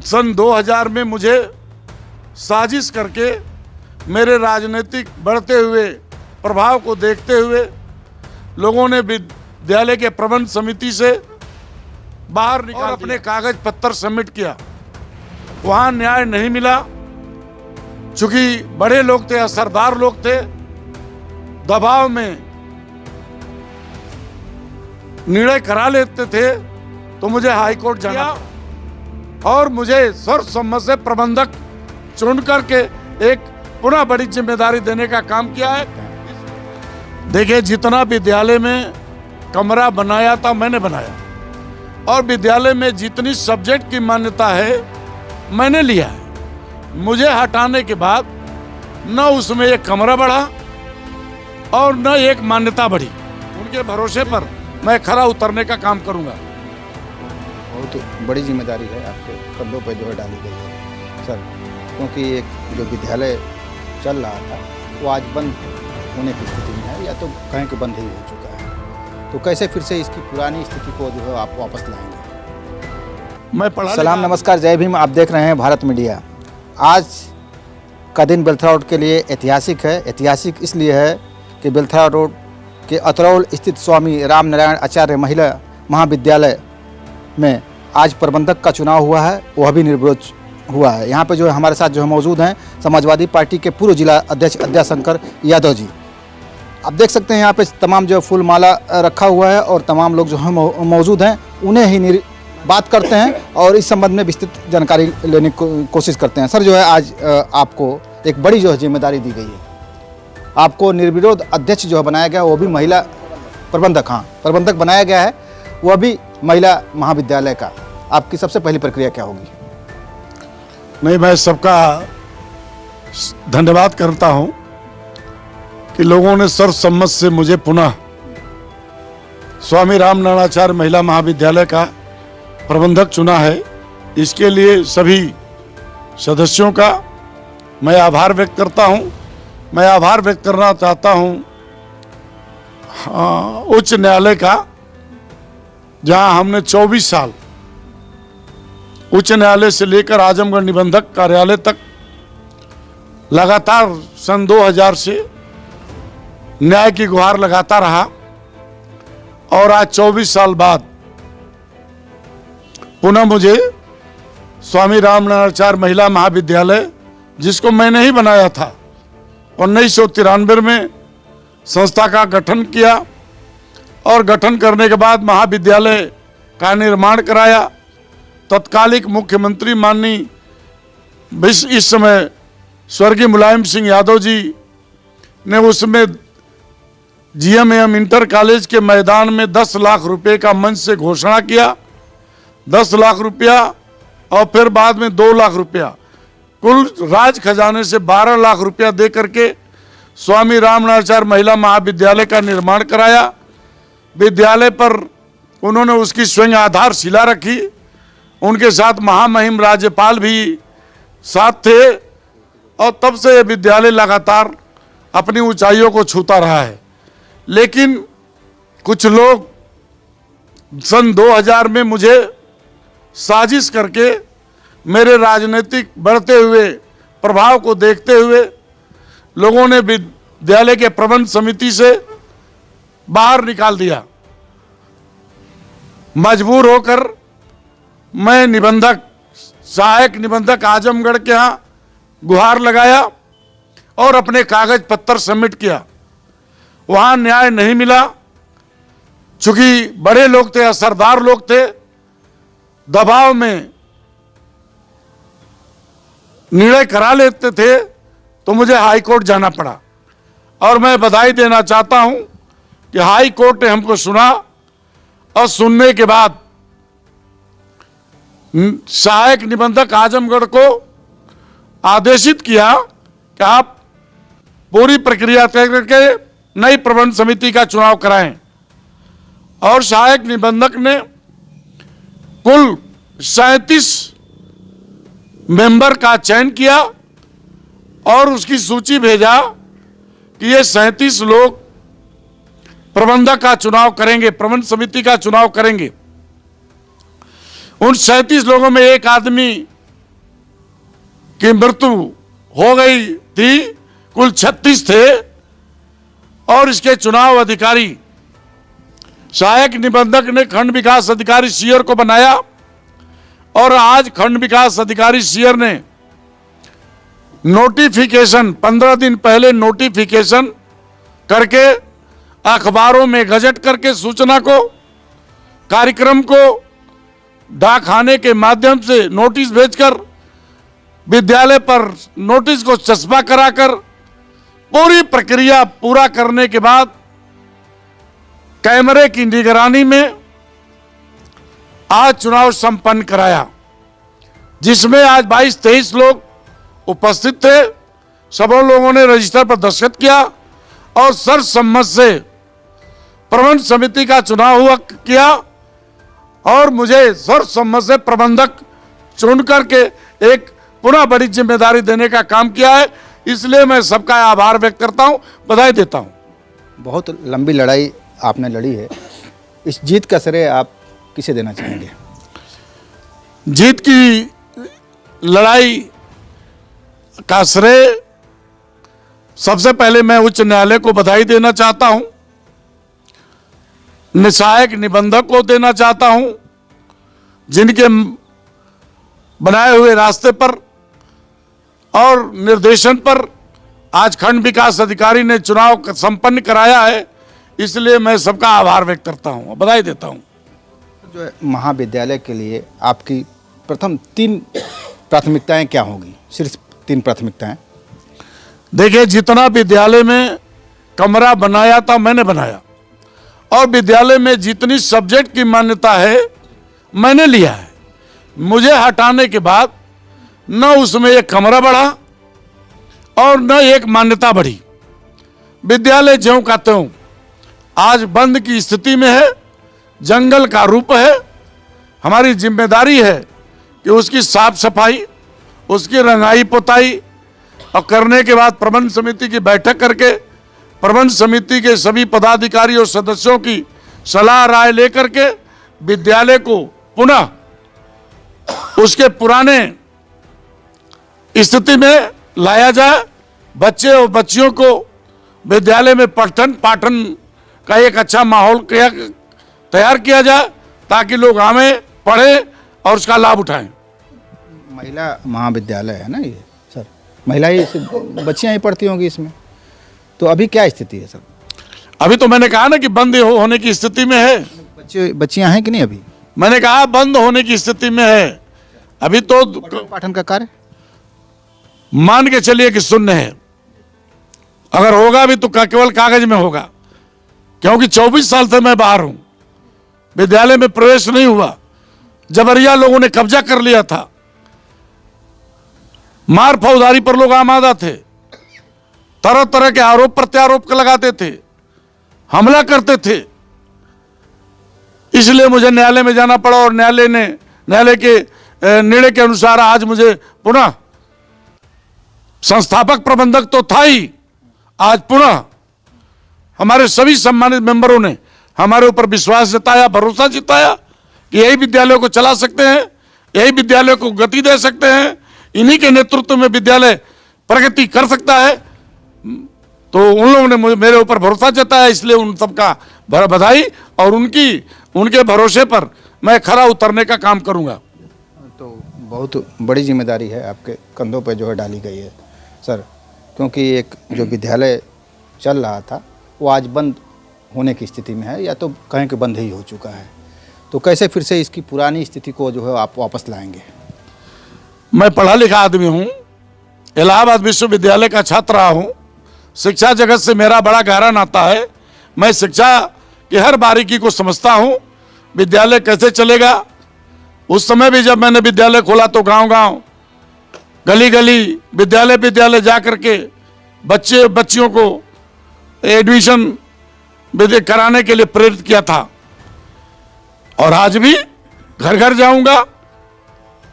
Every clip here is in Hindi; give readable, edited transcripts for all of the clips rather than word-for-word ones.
सन 2000 में मुझे साजिश करके मेरे राजनीतिक बढ़ते हुए प्रभाव को देखते हुए लोगों ने विद्यालय के प्रबंध समिति से बाहर निकाल और अपने कागज पत्तर सबमिट किया। वहां न्याय नहीं मिला, चूंकि बड़े लोग थे, असरदार लोग थे, दबाव में निर्णय करा लेते थे, तो मुझे हाई कोर्ट जाना और मुझे सर्वसम्मत से प्रबंधक चुन करके एक पुनः बड़ी जिम्मेदारी देने का काम किया है। देखिए, जितना विद्यालय में कमरा बनाया था मैंने बनाया, और विद्यालय में जितनी सब्जेक्ट की मान्यता है मैंने लिया है। मुझे हटाने के बाद न उसमें एक कमरा बढ़ा और न एक मान्यता बढ़ी। उनके भरोसे पर मैं खरा उतरने का काम करूंगा। बहुत बड़ी जिम्मेदारी है आपके कंधों पर जो है डाली गई है सर, क्योंकि एक जो विद्यालय चल रहा था वो आज बंद होने की स्थिति में है, या तो कहें कि बंद ही हो चुका है। तो कैसे फिर से इसकी पुरानी स्थिति को जो है आप वापस लाएंगे? मैं पढ़ा सलाम, नमस्कार, जय भीम। आप देख रहे हैं भारत मीडिया। आज का दिन बेलथरा रोड के लिए ऐतिहासिक है। ऐतिहासिक इसलिए है कि बेलथरा रोड के अतरौल स्थित स्वामी रामनारायण आचार्य महिला महाविद्यालय में आज प्रबंधक का चुनाव हुआ है, वह भी निर्विरोध हुआ है। यहाँ पे जो है हमारे साथ जो है मौजूद हैं समाजवादी पार्टी के पूर्व जिला अध्यक्ष अद्याशंकर यादव जी। आप देख सकते हैं यहाँ पे तमाम जो फूल माला रखा हुआ है और तमाम लोग जो है मौजूद हैं, उन्हें ही बात करते हैं और इस संबंध में विस्तृत जानकारी लेने की कोशिश करते हैं। सर, जो है आज आपको एक बड़ी जो है जिम्मेदारी दी गई है, आपको निर्विरोध अध्यक्ष जो है बनाया गया, वो भी महिला प्रबंधक, हाँ प्रबंधक बनाया गया है, वह भी महिला महाविद्यालय का। आपकी सबसे पहली प्रक्रिया क्या होगी? नहीं, मैं सबका धन्यवाद करता हूं कि लोगों ने सर्वसम्मत से मुझे पुनः स्वामी रामनारायणाचार्य महिला महाविद्यालय का प्रबंधक चुना है। इसके लिए सभी सदस्यों का मैं आभार व्यक्त करता हूं। मैं आभार व्यक्त करना चाहता हूं उच्च न्यायालय का, जहां हमने 24 साल उच्च न्यायालय से लेकर आजमगढ़ निबंधक कार्यालय तक लगातार सन 2000 से न्याय की गुहार लगाता रहा, और आज 24 साल बाद पुनः मुझे स्वामी रामनारायणाचार्य महिला महाविद्यालय, जिसको मैंने ही बनाया था, 1993 में संस्था का गठन किया और गठन करने के बाद महाविद्यालय का निर्माण कराया। तत्कालिक मुख्यमंत्री माननीय इस समय स्वर्गीय मुलायम सिंह यादव जी ने उसमें जीएमएम इंटर कॉलेज के मैदान में 10 लाख रुपए का मंच से घोषणा किया। 10 लाख रुपया और फिर बाद में 2 लाख रुपया, कुल राज खजाने से 12 लाख रुपया दे करके स्वामी रामनारायणाचार्य महिला महाविद्यालय का निर्माण कराया। विद्यालय पर उन्होंने उसकी स्वयं आधारशिला रखी। उनके साथ महामहिम राज्यपाल भी साथ थे, और तब से यह विद्यालय लगातार अपनी ऊंचाइयों को छूता रहा है। लेकिन कुछ लोग सन 2000 में मुझे साजिश करके मेरे राजनीतिक बढ़ते हुए प्रभाव को देखते हुए लोगों ने विद्यालय के प्रबंध समिति से बाहर निकाल दिया। मजबूर होकर मैं निबंधक, सहायक निबंधक आजमगढ़ के यहाँ गुहार लगाया और अपने कागज पत्तर सबमिट किया। वहां न्याय नहीं मिला, चूंकि बड़े लोग थे, असरदार लोग थे, दबाव में निर्णय करा लेते थे, तो मुझे हाई कोर्ट जाना पड़ा। और मैं बधाई देना चाहता हूं कि हाई कोर्ट ने हमको सुना, और सुनने के बाद सहायक निबंधक आजमगढ़ को आदेशित किया कि आप पूरी प्रक्रिया तय करके नई प्रबंध समिति का चुनाव कराएं। और सहायक निबंधक ने कुल 37 मेंबर का चयन किया और उसकी सूची भेजा कि ये 37 लोग प्रबंधक का चुनाव करेंगे, प्रबंध समिति का चुनाव करेंगे। उन 37 लोगों में एक आदमी की मृत्यु हो गई थी। कुल 36 थे और इसके चुनाव अधिकारी सहायक निबंधक ने खंड विकास अधिकारी सीयर को बनाया और आज खंड विकास अधिकारी सीयर ने नोटिफिकेशन 15 दिन पहले नोटिफिकेशन करके अखबारों में गजट करके सूचना को कार्यक्रम को डाकखाने के माध्यम से नोटिस भेजकर विद्यालय पर नोटिस को चस्पा कराकर पूरी प्रक्रिया पूरा करने के बाद कैमरे की निगरानी में आज चुनाव संपन्न कराया, जिसमें आज 22-23 लोग उपस्थित थे। सबों लोगों ने रजिस्टर पर दस्तखत किया और सर्वसम्मत से प्रबंध समिति का चुनाव हुआ किया और मुझे सर्वसम्मत से प्रबंधक चुन करके एक पुनः बड़ी जिम्मेदारी देने का काम किया है। इसलिए मैं सबका आभार व्यक्त करता हूं, बधाई देता हूं। बहुत लंबी लड़ाई आपने लड़ी है, इस जीत का श्रेय आप किसे देना चाहेंगे? जीत की लड़ाई का श्रेय सबसे पहले मैं उच्च न्यायालय को बधाई देना चाहता हूं, सहायक निबंधक को देना चाहता हूं, जिनके बनाए हुए रास्ते पर और निर्देशन पर आज खंड विकास अधिकारी ने चुनाव संपन्न कराया है। इसलिए मैं सबका आभार व्यक्त करता हूं, बधाई देता हूं। जो है महाविद्यालय के लिए आपकी प्रथम 3 प्राथमिकताएं क्या होगी? सिर्फ 3 प्राथमिकताएं। देखिए, जितना विद्यालय में कमरा बनाया था मैंने बनाया और विद्यालय में जितनी सब्जेक्ट की मान्यता है मैंने लिया है। मुझे हटाने के बाद न उसमें एक कमरा बढ़ा और न एक मान्यता बढ़ी। विद्यालय ज्यों का त्यों आज बंद की स्थिति में है, जंगल का रूप है। हमारी जिम्मेदारी है कि उसकी साफ सफाई, उसकी रंगाई पुताई और करने के बाद प्रबंध समिति की बैठक करके प्रबंध समिति के सभी पदाधिकारी और सदस्यों की सलाह राय लेकर के विद्यालय को पुनः उसके पुराने स्थिति में लाया जाए। बच्चे और बच्चियों को विद्यालय में पठन पाठन का एक अच्छा माहौल तैयार किया जाए ताकि लोग आवें, पढ़ें और उसका लाभ उठाएं। महिला महाविद्यालय है ना ये सर, महिलाएं बच्चियां ही पढ़ती होंगी इसमें, तो अभी क्या स्थिति है सर? अभी तो मैंने कहा ना कि बंद होने की स्थिति में है। बच्चियां हैं कि नहीं? अभी मैंने कहा बंद होने की स्थिति में है। अभी तो पाठन का कार्य मान के चलिए कि शून्य है। अगर होगा भी तो केवल कागज में होगा, क्योंकि 24 साल से मैं बाहर हूं, विद्यालय में प्रवेश नहीं हुआ। जबरिया लोगों ने कब्जा कर लिया था, मार फौजदारी पर लोग आमादा थे, तरह तरह के आरोप प्रत्यारोप लगाते थे, हमला करते थे। इसलिए मुझे न्यायालय में जाना पड़ा और न्यायालय के निर्णय के अनुसार आज मुझे पुनः, संस्थापक प्रबंधक तो था ही, आज पुनः हमारे सभी सम्मानित मेंबरों ने हमारे ऊपर विश्वास जताया, भरोसा जताया कि यही विद्यालय को चला सकते हैं, यही विद्यालय को गति दे सकते हैं, इन्हीं के नेतृत्व में विद्यालय प्रगति कर सकता है। तो उन लोगों ने मेरे ऊपर भरोसा जताया, इसलिए उन सबका बधाई और उनके भरोसे पर मैं खरा उतरने का काम करूंगा। तो बहुत बड़ी जिम्मेदारी है आपके कंधों पर जो है डाली गई है सर, क्योंकि एक जो विद्यालय चल रहा था वो आज बंद होने की स्थिति में है, या तो कहें कि बंद ही हो चुका है। तो कैसे फिर से इसकी पुरानी स्थिति को जो है आप वापस लाएंगे? मैं पढ़ा लिखा आदमी हूँ, इलाहाबाद विश्वविद्यालय का छात्र रहा हूँ, शिक्षा जगत से मेरा बड़ा गहरा नाता है। मैं शिक्षा की हर बारीकी को समझता हूँ, विद्यालय कैसे चलेगा। उस समय भी जब मैंने विद्यालय खोला तो गांव-गांव, गली-गली, विद्यालय जा करके बच्चे बच्चियों को एडमिशन कराने के लिए प्रेरित किया था। और आज भी घर घर जाऊंगा,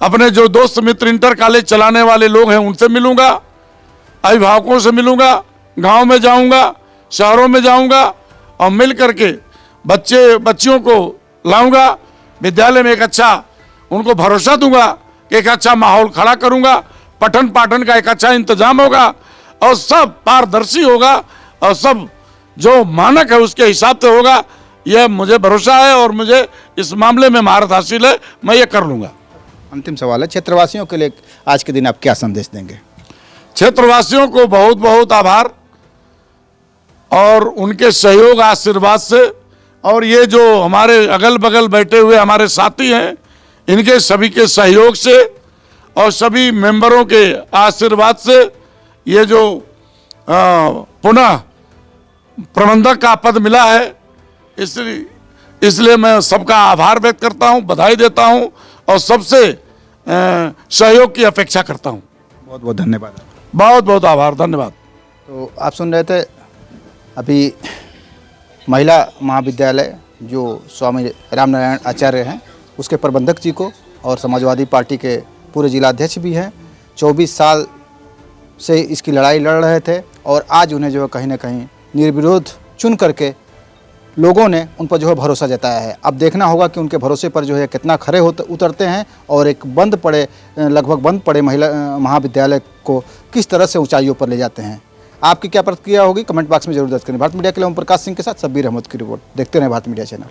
अपने जो दोस्त मित्र इंटर कॉलेज चलाने वाले लोग हैं उनसे मिलूंगा, अभिभावकों से मिलूंगा, गांव में जाऊंगा, शहरों में जाऊंगा और मिल करके बच्चे बच्चियों को लाऊंगा विद्यालय में। एक अच्छा उनको भरोसा दूंगा कि एक अच्छा माहौल खड़ा करूंगा, पठन पाठन का एक अच्छा इंतजाम होगा और सब पारदर्शी होगा और सब जो मानक है उसके हिसाब से होगा। यह मुझे भरोसा है और मुझे इस मामले में महारत हासिल है, मैं ये कर लूँगा। अंतिम सवाल है, क्षेत्रवासियों के लिए आज के दिन आप क्या संदेश देंगे? क्षेत्रवासियों को बहुत बहुत आभार और उनके सहयोग आशीर्वाद से, और ये जो हमारे अगल बगल बैठे हुए हमारे साथी हैं इनके सभी के सहयोग से और सभी मेंबरों के आशीर्वाद से ये जो पुनः प्रबंधक का पद मिला है, इसलिए मैं सबका आभार व्यक्त करता हूं, बधाई देता हूं और सबसे सहयोग की अपेक्षा करता हूं। बहुत बहुत धन्यवाद। बहुत बहुत आभार, धन्यवाद। तो आप सुन रहे थे अभी महिला महाविद्यालय जो स्वामी रामनारायण आचार्य हैं उसके प्रबंधक जी को, और समाजवादी पार्टी के पूरे जिलाध्यक्ष भी हैं। 24 साल से इसकी लड़ाई लड़ रहे थे और आज उन्हें जो है कहीं ना कहीं निर्विरोध चुन करके लोगों ने उन पर जो है भरोसा जताया है। अब देखना होगा कि उनके भरोसे पर जो है कितना खरे उतरते हैं और एक लगभग बंद पड़े महिला महाविद्यालय को किस तरह से ऊंचाइयों पर ले जाते हैं। आपकी क्या प्रतिक्रिया होगी कमेंट बॉक्स में जरूर दर्ज करें। भारत मीडिया के लिए ओम प्रकाश सिंह के साथ शब्बीर अहमद की रिपोर्ट। देखते रहें भारत मीडिया चैनल।